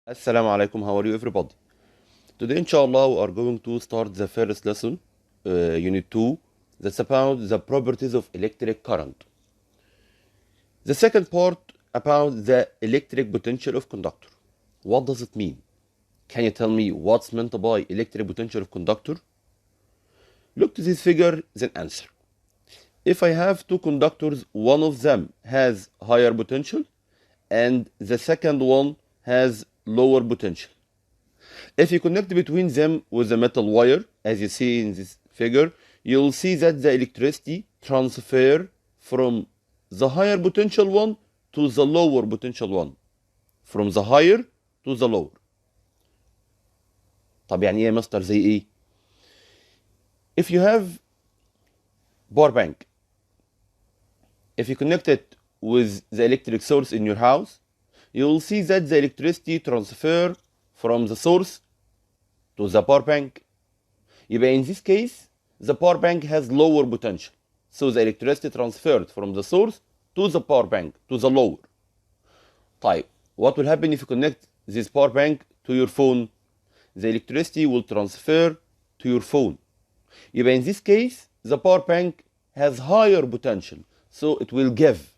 Assalamu alaikum, how are you everybody? Today inshallah we are going to start the first lesson, unit 2, that's about the properties of electric current. The second part about the electric potential of conductor. What does it mean? Can you tell me what's meant by electric potential of conductor? Look to this figure, then answer. If I have two conductors, one of them has higher potential and the second one has lower potential. If you connect between them with a metal wire, as you see in this figure, you'll see that the electricity transfer from the higher potential one to the lower potential one. From the higher to the lower. طب يعني ايه يا مستر زي ايه؟ If you have power bank, if you connect it with the electric source in your house, you will see that the electricity transfer from the source to the power bank. يبقى in this case, the power bank has lower potential. So the electricity transferred from the source to the power bank, to the lower. طيب, what will happen if you connect this power bank to your phone? The electricity will transfer to your phone. يبقى in this case, the power bank has higher potential. So it will give.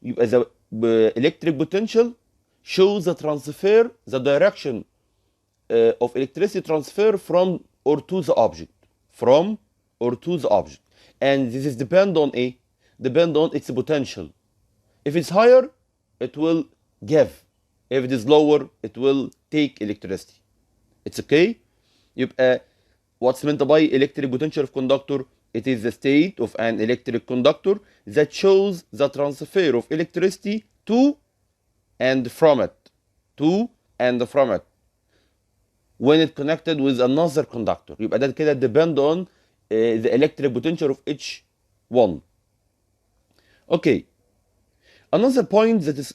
يبقى the electric potential shows the transfer, the direction of electricity transfer from or to the object. From or to the object. And this is depend on its potential. If it's higher, it will give. If it is lower, it will take electricity. It's okay? يبقى what's meant by electric potential of conductor? It is the state of an electric conductor that shows the transfer of electricity to and from it. To and from it. When it connected with another conductor. يبقى ده كده depend on the electric potential of each one. Okay. Another point that is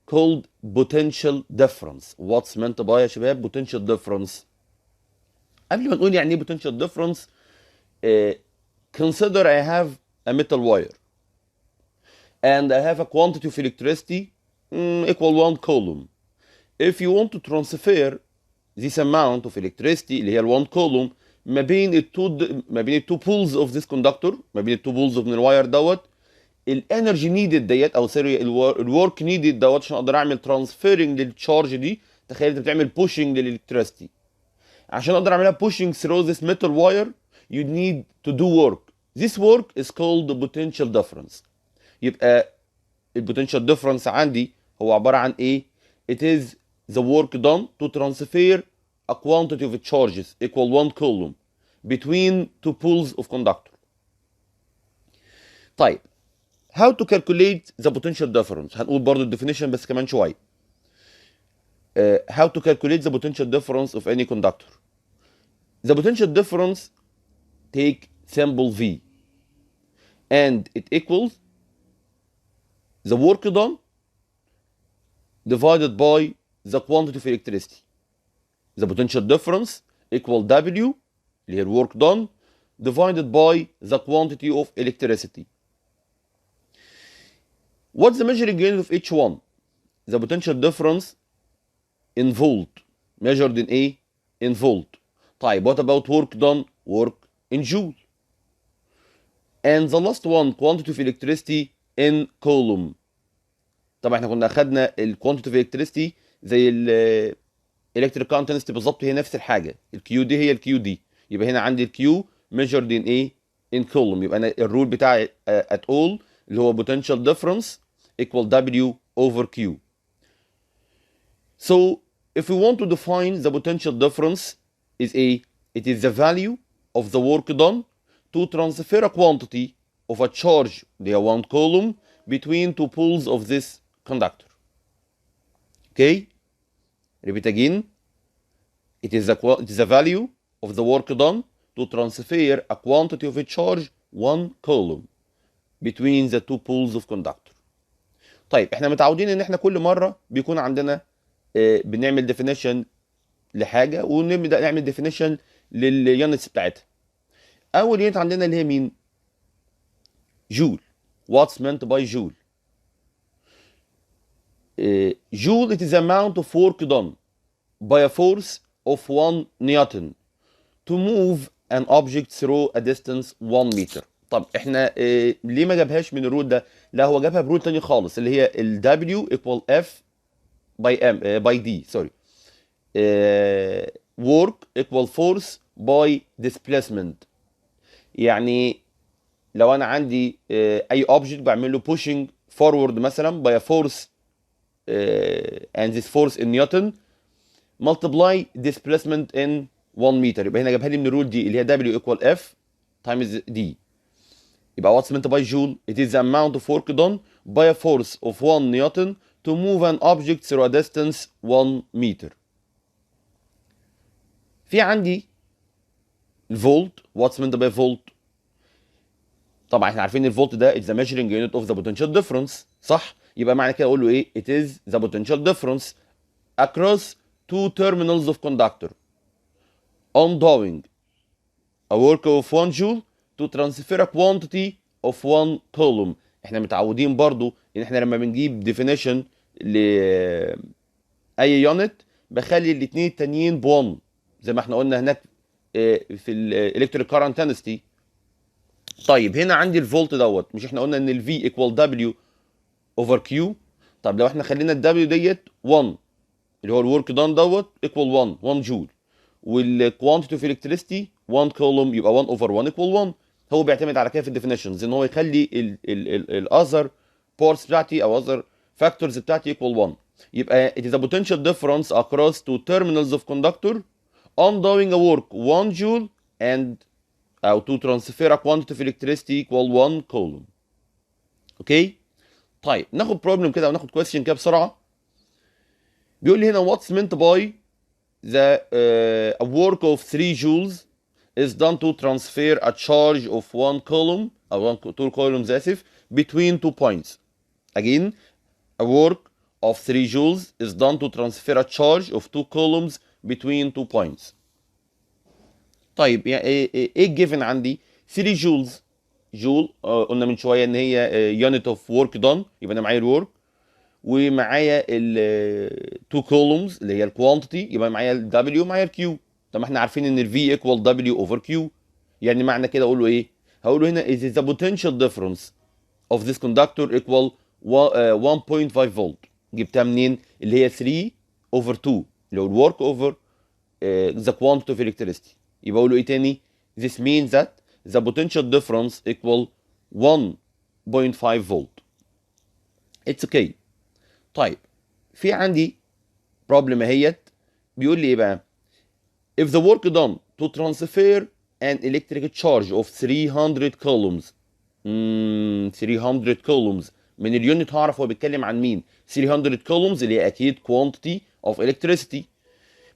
called potential difference. What's meant by يا شباب potential difference? قبل ما نقول يعني ايه potential difference, consider I have a metal wire and I have a quantity of electricity equal 1 coulomb. If you want to transfer this amount of electricity اللي هي 1 coulomb ما بين التو poles of this conductor, ما بين التو poles من الواير دوت, الانرجي نيدد ديت او سوري الورك نيدد دوت عشان اقدر اعمل ترانسفيرنج للتشارج دي. تخيل انت بتعمل بوشنج للالكتريستي. عشان اقدر اعملها pushing through this metal wire, you need to do work. This work is called the potential difference. يبقى البوتنشال difference عندي هو عبارة عن ايه؟ It is the work done to transfer a quantity of charges equal 1 coulomb between two poles of conductor. طيب, how to calculate the potential difference؟ هنقول برضو الديفينيشن بس كمان شوية. How to calculate the potential difference of any conductor. The potential difference take symbol V and it equals the work done divided by the quantity of electricity. The potential difference equal W اللي هي work done divided by the quantity of electricity. What's the measuring unit of each one? The potential difference in volt, measured in in volt. طيب, what about work done? Work in joule. And the last one, quantity of electricity in coulomb. طبعا احنا كنا اخدنا الكوانتيتي اوف electricity زي electric current density بالظبط, هي نفس الحاجه. الكيو دي هي الكيو دي. يبقى هنا عندي الكيو measured in in coulomb. يبقى انا الرول بتاعي at all اللي هو potential difference equal W over Q. So if we want to define the potential difference is it is the value of the work done to transfer a quantity of a charge, the 1 coulomb, between two poles of this conductor. Okay? Repeat again. It is the value of the work done to transfer a quantity of a charge 1 coulomb between the two poles of conductor. طيب, احنا متعودين ان احنا كل مرة بيكون عندنا بنعمل definition لحاجة ونبدأ نعمل definition لليونتس بتاعتها. أول يونت عندنا اللي هي مين؟ جول. What's meant by joule? Joule, it is the amount of work done by a force of 1 Newton to move an object through a distance 1 meter. طب احنا ليه ما جابهاش من الرول ده؟ لا، هو جابها برول تاني خالص اللي هي ال W equal F by M by D sorry. work equal force by displacement. يعني لو انا عندي اي object بعمل له pushing forward مثلا by a force and this force in Newton multiply displacement in 1 meter. يبقى هنا جابها لي من الرول دي اللي هي W equal F times D. يبقى what's meant by joule? It is the amount of work done by a force of 1 Newton to move an object through a distance 1 meter. في عندي الفولت. what's meant by volt؟ طبعا احنا عارفين الفولت ده it's the measuring unit of the potential difference، صح؟ يبقى معنى كده اقول له ايه؟ it is the potential difference across two terminals of conductor on doing a work of 1 joule to transfer a quantity of 1 coulomb. احنا متعودين برضو ان احنا لما بنجيب definition لاي يونت بخلي الاثنين التانيين ب1 زي ما احنا قلنا هناك في الالكتريك كارنت انستي. طيب هنا عندي الفولت دوت، مش احنا قلنا ان ال V equal W over Q؟ طب لو احنا خلينا ال W ديت 1 اللي هو الورك دان دوت equal 1 جول، والكوانتيتي اوف الكتريستي 1 كولوم، يبقى 1 over 1 equal 1. هو بيعتمد على كده في الديفينيشنز ان هو يخلي الاذر بارتس بتاعتي او اذر فاكتورز بتاعتي equal 1. يبقى it is a potential difference across two terminals of conductor on doing a work 1 joule and او to transfer a quantity of electricity equal 1 coulomb. اوكي؟ طيب ناخد بروبلم كده او ناخد كويستشن كده بسرعه. بيقول لي هنا what's meant by the a work of 3 joules is done to transfer a charge of 1 coulomb or 2 coulombs اسف between 2 points. Again, a work of 3 joules is done to transfer a charge of 2 coulombs between 2 points. طيب يعني ايه الجيفن عندي؟ 3 جولز. جول قلنا من شويه ان هي يونت اوف ورك دون، يبقى انا معايا الورك ومعايا ال 2 كولومز اللي هي الكوانتيتي، يبقى معايا ال W ومعايا ال Q. طب احنا عارفين ان ال V equal W over Q، يعني معنى كده اقول له ايه؟ هقول له هنا is the potential difference of this conductor equal 1.5 فولت. جبتها منين؟ اللي هي 3 over 2 اللي هو الورك over the quantity of electricity. يبقى اقول له ايه تاني؟ this means that the potential difference equal 1.5 فولت. it's okay. طيب في عندي problem اهيت بيقول لي ايه بقى؟ if the work done to transfer an electric charge of 300 coulombs 300 coulombs من اليونت هعرف هو بيتكلم عن مين. 300 coulombs اللي هي اكيد quantity of electricity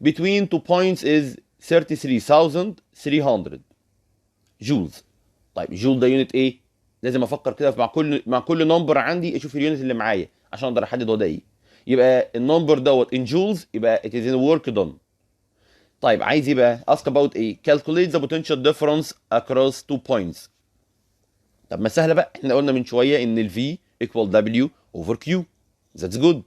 between 2 points is 33,300 جولز. طيب جول ده يونت ايه؟ لازم افكر كده مع كل نمبر عندي اشوف اليونت اللي معايا عشان اقدر احدد هو ده ايه. يبقى النمبر دوت ان جولز يبقى it is in work done. طيب عايز ايه بقى؟ ask about ايه؟ calculate the potential difference across 2 points. طب ما سهله بقى، احنا قلنا من شويه ان ال V equal W over Q. that's good.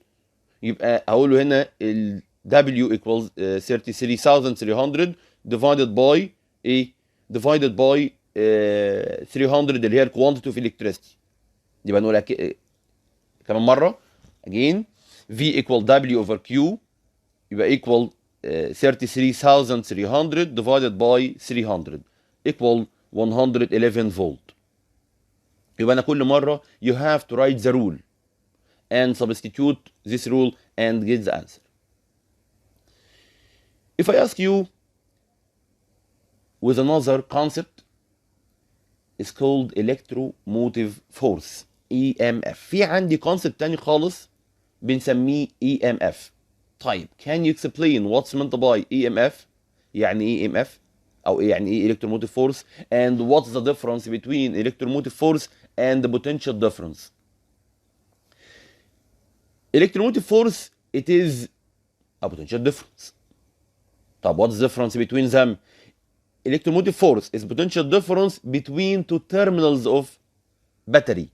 يبقى هقول له هنا ال W equals 33,300 divided by ايه؟ divided by 300 اللي هي الكوانتيتي اوف الكتريستي. يبقى نقولها كمان مره again V equal W over Q يبقى equal 33,300 divided by 300 equal 111 فولت. يبقى انا كل مره you have to write the rule and substitute this rule and get the answer. If I ask you with another concept is called electromotive force EMF. في عندي concept تاني خالص بنسميه EMF. طيب can you explain what's meant by EMF؟ يعني ايه EMF او يعني ايه electromotive force and what's the difference between electromotive force and the potential difference. Electromotive force it is a potential difference. طب what's the difference between them؟ Electromotive force is potential difference between two terminals of battery.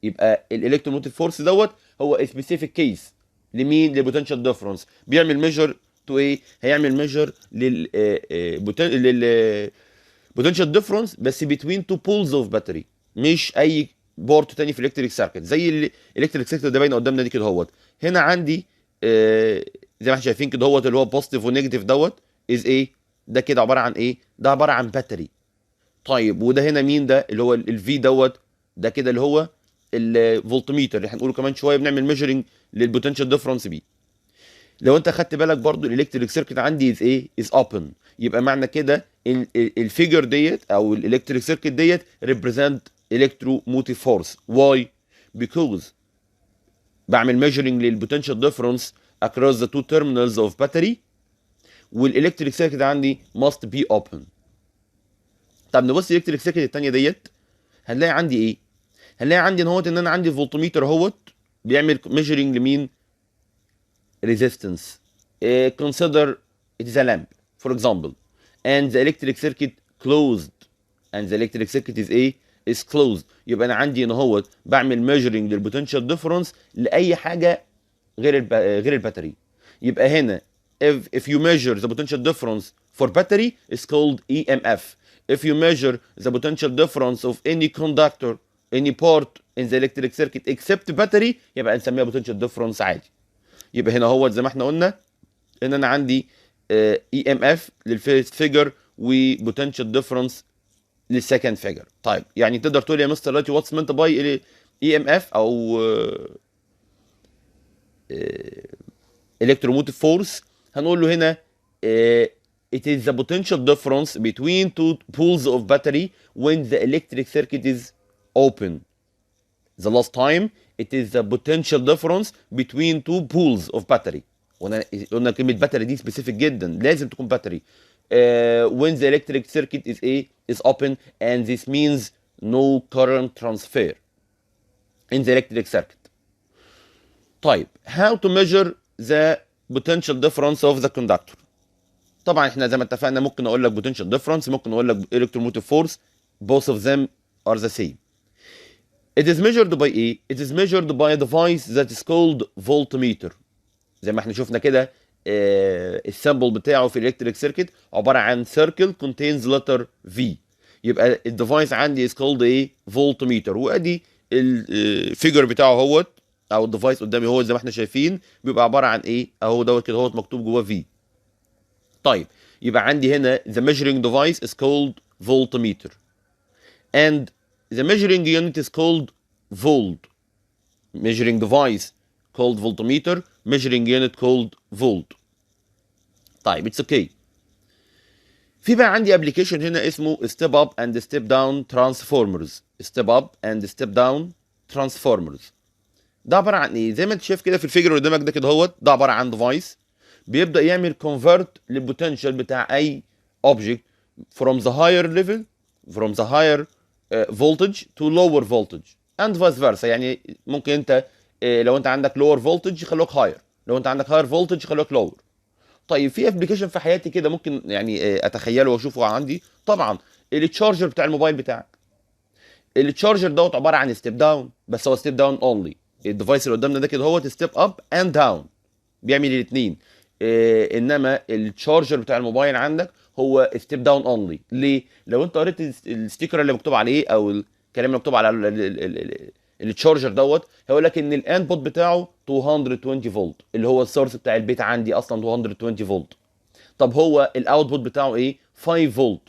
يبقى الالكتروموتيف فورس دوت هو سبيسيفيك كيس لمين؟ للبوتنشال ديفرنس. بيعمل ميجر تو ايه؟ هيعمل ميجر لل بوتنشال ديفرنس بس بين تو بولز اوف باتري، مش اي بورت تاني في الكتريك سيركت. زي الالكتريك سيركت ده باينه قدامنا دي كده اهوت. هنا عندي زي ما احنا شايفين كده اهوت اللي هو بوزيتيف ونيجاتيف دوت از ايه؟ ده كده عباره عن ايه؟ ده عباره عن باتري. طيب وده هنا مين ده؟ اللي هو الفي دوت، ده كده اللي هو الفولتميتر اللي هنقوله كمان شويه بنعمل ميجرنج للبوتنشال ديفرنس بيه. لو انت خدت بالك برضو الالكتريك سيركت عندي از ايه؟ از اوبن. يبقى معنى كده ان الفيجر ديت او الالكتريك سيركت ديت ريبريزنت الكتروموتيف فورس. واي؟ بيكوز بعمل ميجرنج للبوتنشال ديفرنس across the two terminals of battery، والالكتريك سيركت عندي must be open. طب نبص الالكتريك سيركت الثانيه ديت، هنلاقي عندي ايه؟ هنلاقي عندي ان انا عندي فولتميتر اهوت بيعمل ميجرنج لمين؟ resistance. Consider it is a lamp for example and the electric circuit closed and the electric circuit is a is closed. يبقى انا عندي ان هو بعمل measuring للبوتنشال ديفرنس لاي حاجه غير الباتري. يبقى هنا if you measure the potential difference for battery is called EMF. If you measure the potential difference of any conductor any part in the electric circuit except battery يبقى نسميها potential difference عادي. يبقى هنا هو زي ما احنا قلنا ان انا عندي اي ام اف للفيرست فيجر وبوتنشال ديفرنس للسكند فيجر. طيب يعني تقدر تقول يا مستر دلوقتي واتس مينت باي اي ام اف او الكتروموتيف فورس؟ هنقول له هنا it is the potential difference between two poles of battery when the electric circuit is open. The last time it is the potential difference between two poles of battery. قلنا كلمة باتري دي سبيسيفيك جدا، لازم تكون باتري. when the electric circuit is open and this means no current transfer in the electric circuit. طيب how to measure the potential difference of the conductor؟ طبعا احنا زي ما اتفقنا ممكن اقول لك potential difference، ممكن اقول لك electromotive force، both of them are the same. It is measured by ايه؟ It is measured by a device that is called voltmeter. زي ما احنا شفنا كده السامبل بتاعه في الالكتريك سيركت عباره عن circle contains letter V. يبقى الديفايس عندي is called ايه؟ voltmeter. وادي الفيجر بتاعه اهوت او الديفايس قدامي هو زي ما احنا شايفين بيبقى عباره عن ايه؟ اهو دوت كده اهوت مكتوب جواه V. طيب يبقى عندي هنا the measuring device is called voltmeter and the measuring unit is called volt. Measuring device called voltmeter, measuring unit called volt. طيب it's okay. في بقى عندي ابلكيشن هنا اسمه step up and step down transformers. step up and step down transformers ده عباره عن ايه؟ زي ما انت شايف كده في الفيجر اللي قدامك ده كده اهوت، ده عباره عن ديفايس بيبدا يعمل كونفرت للبوتنشال بتاع اي اوبجكت from the higher level from the higher voltage to lower voltage and vice versa. يعني ممكن انت لو انت عندك lower voltage يخلوك higher، لو انت عندك higher voltage يخلوك lower. طيب في ابلكيشن في حياتي كده ممكن يعني اتخيله واشوفه عندي، طبعا التشارجر بتاع الموبايل بتاعك. التشارجر دوت عباره عن ستيب داون، بس هو ستيب داون اونلي. الديفايس اللي قدامنا ده كده هو ستيب اب اند داون، بيعمل الاثنين. انما التشارجر بتاع الموبايل عندك هو ستيب داون اونلي. ليه؟ لو انت قريت الستيكر اللي مكتوب عليه او الكلام اللي مكتوب على التشارجر دوت هيقول لك ان الانبوت بتاعه 220 فولت، اللي هو السورس بتاع البيت عندي اصلا 220 فولت. طب هو الاوتبوت بتاعه ايه؟ 5 فولت.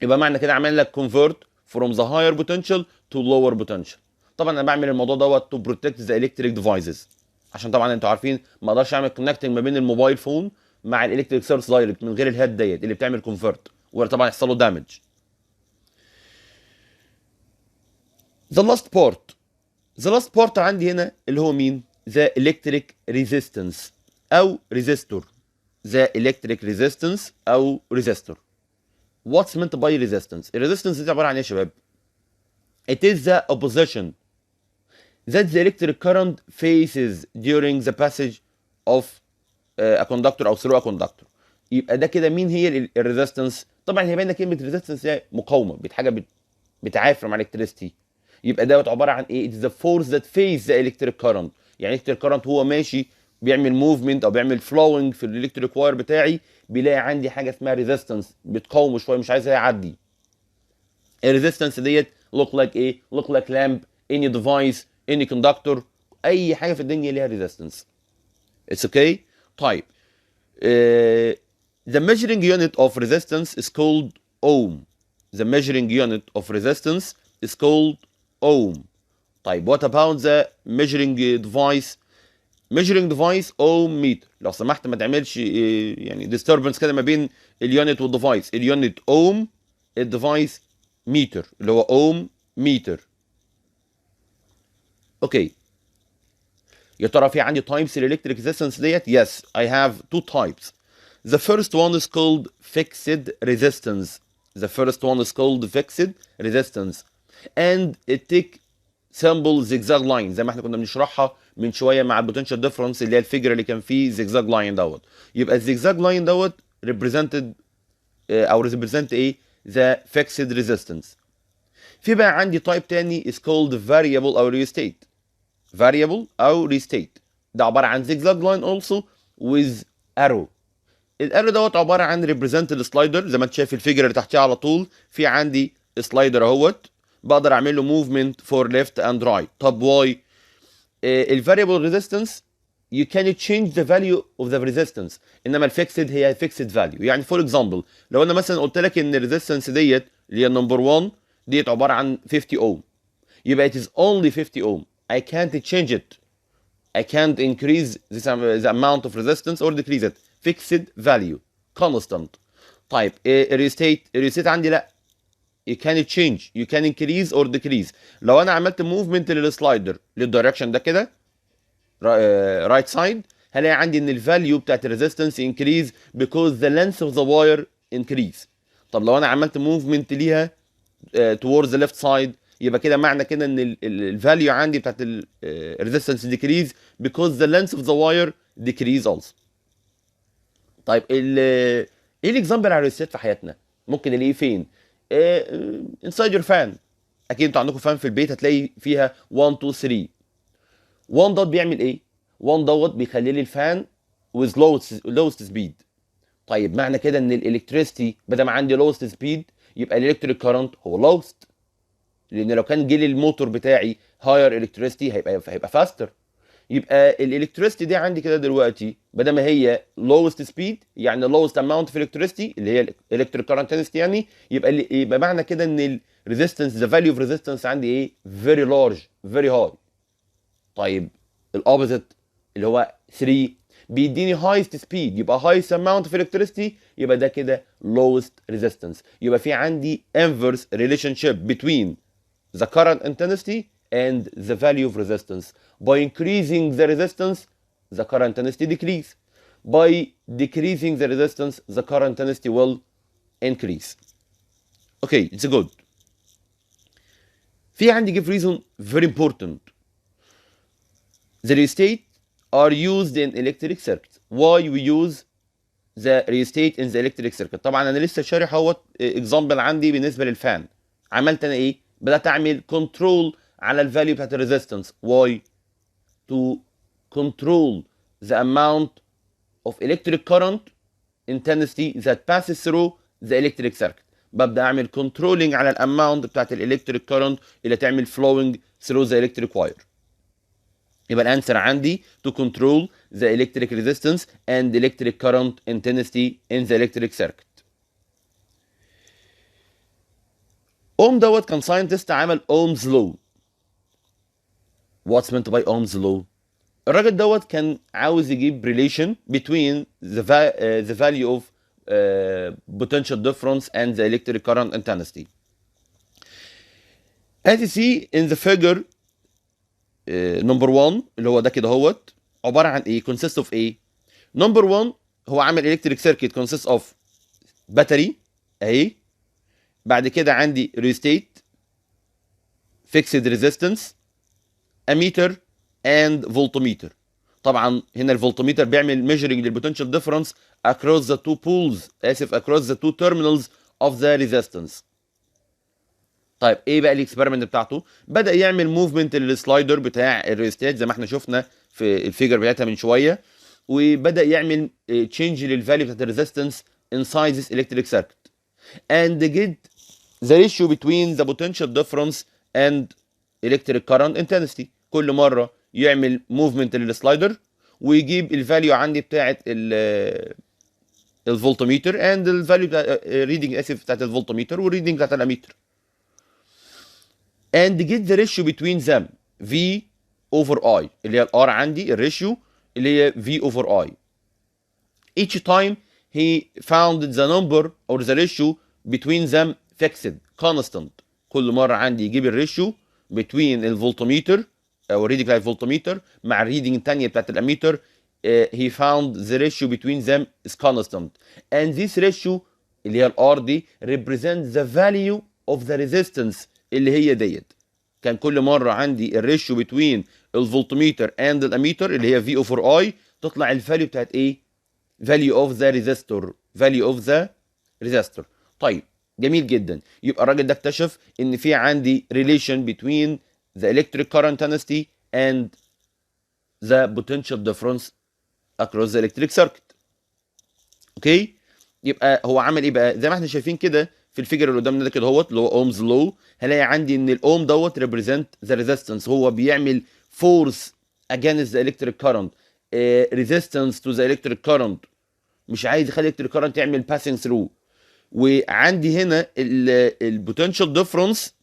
يبقى معنى كده عمل لك كونفرت from the higher potential to lower potential. طبعا انا بعمل الموضوع دوت to protect the electric devices، عشان طبعا انتوا عارفين ما اقدرش اعمل كونكتنج ما بين الموبايل فون مع الالكتريك سورس دايركت من غير الهيد ديت اللي بتعمل كونفرت، وطبعا يحصل له دامج. The last part عندي هنا اللي هو مين؟ the electric resistance او resistor. the electric resistance او resistor. What's meant by resistance؟ الريزيستنس دي عباره عن ايه يا شباب؟ It is the opposition that the electric current faces during the passage of a conductor او through a conductor. يبقى ده كده مين هي الريزيستنس؟ طبعا هي باينه كلمه ريزيستنس هي مقاومه، حاجه بتعافر مع الكتريستي. يبقى دوت عباره عن ايه؟ It is the force that face the electric current. يعني electric current هو ماشي بيعمل موفمنت او بيعمل فلوينج في الالكتريك واير بتاعي، بيلاقي عندي حاجه اسمها ريزيستنس بتقاومه شويه، مش عايزها يعدي. الريزيستنس ديت look like ايه؟ look like lamp, any device, any conductor، اي حاجه في الدنيا ليها ريزيستنس. It's okay. طيب the measuring unit of resistance is called ohm. The measuring unit of resistance is called ohm. طيب what about the measuring device? measuring device ohm meter. لو سمحت ما تعملش يعني disturbance كده ما بين اليونت والديفايس. اليونت ohm، الديفايس متر اللي هو ohm meter. اوكي. يا ترى في عندي types الالكتريك resistance ديت؟ Yes, I have two types. The first one is called fixed resistance. The first one is called fixed resistance. And it take simple zigzag line زي ما احنا كنا بنشرحها من شويه مع البوتنشال ديفرنس اللي هي الفيجر اللي كان فيه زيجزاج لاين دوت. يبقى الزيجزاج لاين دوت represented او represent ايه؟ the fixed resistance. في بقى عندي تايب تاني is called variable او restate. variable او restate ده عباره عن zigzag line also with arrow. الارو دوت عباره عن represent السلايدر زي ما انت شايف الفيجر اللي تحتيه على طول، في عندي سلايدر اهوت بقدر اعمل له movement for left and right. طب واي؟ الفاريبل ريزيستنس you can change the value of the resistance، انما الفيكسد هي fixed value. يعني فور اكزامبل لو انا مثلا قلت لك ان الريزيستنس ديت اللي هي نمبر 1 ديت عباره عن 50 اوم، يبقى it is only 50 اوم. I can't change it. I can't increase the amount of resistance or decrease it. fixed value constant. طيب الريستيت عندي لا، you can change, you can increase or decrease. لو انا عملت موفمنت للسلايدر للدايركشن ده كده رايت سايد، هلاقي عندي ان الفاليو بتاعت الريزيستنس increase because the length of the wire increase. طب لو انا عملت موفمنت ليها towards the left side، يبقى كده معنى كده ان الفاليو عندي بتاعت الريزيستنس decrease because the length of the wire decrease also. طيب ايه الاكزامبل على الريستات في حياتنا؟ ممكن نلاقيه فين؟ انسايد يور فان. اكيد انتوا عندكم فان في البيت هتلاقي فيها 1 2 3. 1 دوت بيعمل ايه؟ 1 دوت بيخلي لي الفان with lowest speed. طيب معنى كده ان الالكتريستي بدل ما عندي lowest speed يبقى الالكتريك كارنت هو lowest، لان لو كان جه لي الموتور بتاعي higher electricity هيبقى faster. يبقى الالكتريستي دي عندي كده دلوقتي بدل ما هي lowest speed يعني lowest amount of electricity اللي هي electric current intensity، يعني يبقى معنى كده ان resistance the value of resistance عندي ايه؟ very large very high. طيب الاوبوزيت اللي هو 3 بيديني highest speed يبقى highest amount of electricity، يبقى ده كده lowest resistance. يبقى في عندي inverse relationship between the current intensity and the value of resistance. By increasing the resistance, the current intensity decrease. By decreasing the resistance, the current intensity will increase. Okay, it's good. في عندي give reason very important. The restate are used in electric circuits. Why we use the restate in the electric circuit؟ طبعا انا لسه شارح اهوت example عندي بالنسبه للفان. عملت انا ايه؟ بدات اعمل كنترول على الفاليو بتاعت الريزيستنس. Why؟ to control the amount of electric current intensity that passes through the electric circuit. ببدا اعمل controlling على الاماونت بتاعت الالكتريك كارنت اللي تعمل flowing through the electric wire. يبقى الانسر عندي to control the electric resistance and electric current intensity in the electric circuit. اوم دوت كان ساينتست عمل اومز لو. What's meant by Ohm's law؟ الراجل دوت كان عاوز يجيب relation between the value of potential difference and the electric current intensity. As you see in the figure number 1 اللي هو ده كده هوت عباره عن ايه؟ consists of ايه؟ number 1 هو عامل electric circuit consists of battery اهي، بعد كده عندي restate fixed resistance ammeter and voltmeter. طبعا هنا الفولتميتر بيعمل measuring للبوتنشال ديفرنس across the two poles across the two terminals of the resistance. طيب ايه بقى الاكسبيرمنت بتاعته؟ بدا يعمل موفمنت للسلايدر بتاع الريستات زي ما احنا شفنا في الفيجر بتاعتها من شويه، وبدا يعمل تشينج للفاليو بتاعت الريزيستنس inside this electric circuit and get the ratio between the potential difference and electric current intensity. كل مره يعمل موفمنت للسلايدر ويجيب الفاليو عندي بتاعت الفولتميتر اند الفاليو بتاع ريدنج بتاعت الفولتميتر والريدنج بتاعت الاميتر and get the ratio between them V over I اللي هي الار عندي الريشيو اللي هي V over I. Each time he found the number or the ratio between them fixed constant. كل مرة عندي يجيب الريشيو between الفولتميتر او الريدنج بتاع الفولتميتر مع الريدنج الثانية بتاعت الاميتر. He found the ratio between them is constant and this ratio اللي هي الار دي represents the value of the resistance اللي هي ديت. كان كل مره عندي الريشيو بتوين الفولتميتر اند الاميتر اللي هي في اوفر اي تطلع الفاليو بتاعت ايه؟ فاليو اوف ذا ريزيستور، فاليو اوف ذا ريزيستور. طيب جميل جدا، يبقى الراجل ده اكتشف ان في عندي ريليشن بتوين ذا الكتريك كارنت انستي اند ذا بوتنشال ديفرنس اكروس ذا الكتريك سيركت. اوكي، يبقى هو عمل ايه بقى؟ زي ما احنا شايفين كده في الفيجر اللي قدامنا ده كده اهوت اللي هو اومز لو، هلاقي عندي ان الاوم دوت ريبريزنت ذا ريزيستنس، هو بيعمل فورس اجينست ذا الكتريك كارنت، ريزيستنس تو ذا الكتريك كارنت، مش عايز يخلي الالكتريك كارنت يعمل باسنج ثرو. وعندي هنا البوتنشال ديفرنس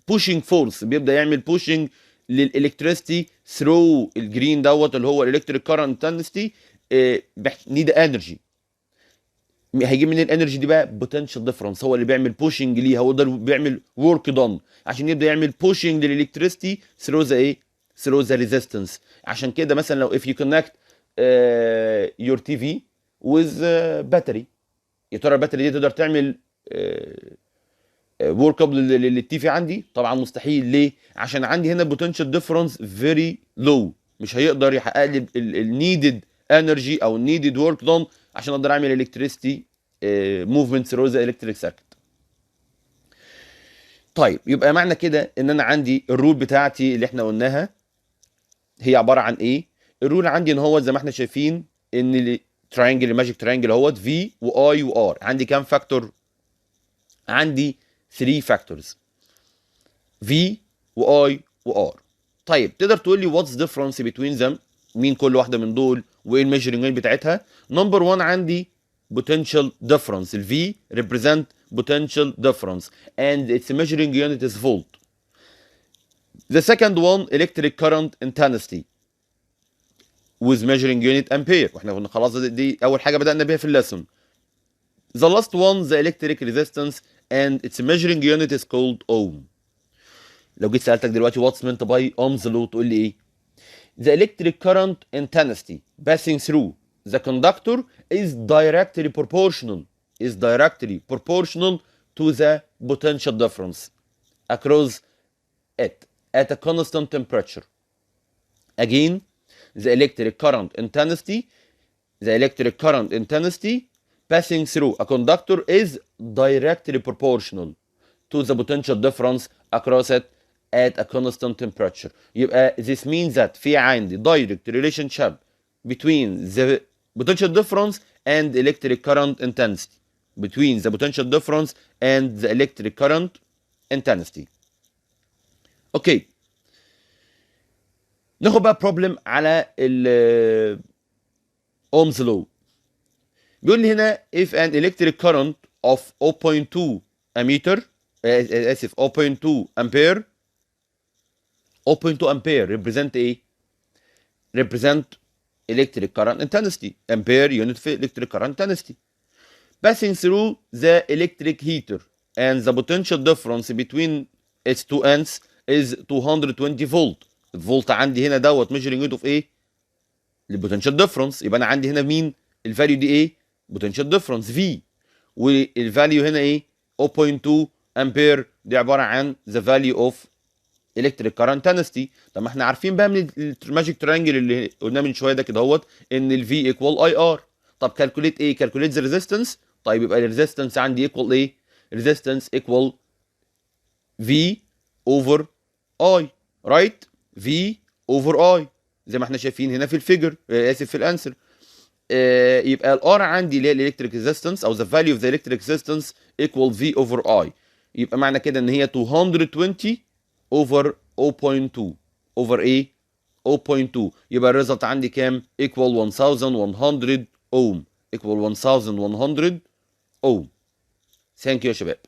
بوشنج فورس، بيبدا يعمل بوشنج للالكتريستي ثرو الجرين دوت اللي هو الالكتريك كارنت انتنسيتي، نيد انرجي. هيجيب من الانرجي دي بقى بوتنشال ديفرنس، هو اللي بيعمل بوشنج ليها، هو ده اللي بيعمل ورك دون عشان يبدا يعمل بوشنج للالكتريستي ثرو ذا ايه؟ ثرو ذا ريزيستنس. عشان كده مثلا لو if you connect your TV with battery، يا ترى الباتري دي تقدر تعمل ورك اب للتي في عندي؟ طبعا مستحيل. ليه؟ عشان عندي هنا بوتنشال ديفرنس فيري لو، مش هيقدر يحقق لي النيدد انرجي او النيدد ورك دون عشان اقدر اعمل الكتريستي موفمنت ثرو ذا الكتريك سيركت. طيب يبقى معنى كده ان انا عندي الرول بتاعتي اللي احنا قلناها هي عباره عن ايه؟ الرول عندي ان هو زي ما احنا شايفين ان التراينجل الماجيك تراينجل اهوت في واي وار، عندي كام فاكتور؟ عندي 3 فاكتورز في واي وار. طيب تقدر تقول لي واتس ديفرنس بتوين ذم؟ مين كل واحده من دول وايه الميجرنج يونت بتاعتها؟ نمبر 1 عندي potential difference. ال V represent potential difference and its measuring unit is volt. The second one electric current intensity with measuring unit ampere، واحنا قلنا خلاص دي اول حاجه بدانا بيها في الليسون. The last one the electric resistance and its measuring unit is called ohm. لو جيت سالتك دلوقتي what's meant by ohm's law تقول لي ايه؟ The electric current intensity passing through the conductor is directly proportional to the potential difference across it at a constant temperature. Again, the electric current intensity passing through a conductor is directly proportional to the potential difference across it at a constant temperature. يبقى this means that في عندي direct relationship between the potential difference and electric current intensity. Between the potential difference and the electric current intensity. اوكي. ناخد بقى problem على ال Ohm's law. بيقول لي هنا if an electric current of 0.2 ammeter اسف 0.2 ampere 0.2 ampere represent ايه؟ represent electric current intensity. ampere unit في electric current intensity passing through the electric heater and the potential difference between its two ends is 220 volt. الفولت عندي هنا دوت measuring unit of ايه؟ البوتنشال ديفرنس. يبقى انا عندي هنا مين؟ الفاليو دي ايه؟ بوتنشال ديفرنس في، والفاليو هنا ايه؟ 0.2 امبير دي عباره عن ذا فاليو اوف الكتريك كارنت انستي. طب ما احنا عارفين بقى من الماجيك ترينجل اللي قلناه من شويه ده كده اهوت ان الفي ايكوال اي ار. طب كالكوليت ايه؟ كالكوليت ذا ريزيستنس. طيب يبقى الريزيستنس عندي ايكوال ايه؟ ريزيستنس ايكوال V over I right. V over I زي ما احنا شايفين هنا في الفيجر، اسف في الانسر. يبقى الار عندي اللي هي الالكتريك ريزيستنس او the value of the electric resistance equal V over I. يبقى معنى كده ان هي 220 over 0.2 over ايه 0.2. يبقى الريزلت عندي كام؟ equal 1100 ohm. equal 1100 ohm. ثانك يو يا شباب.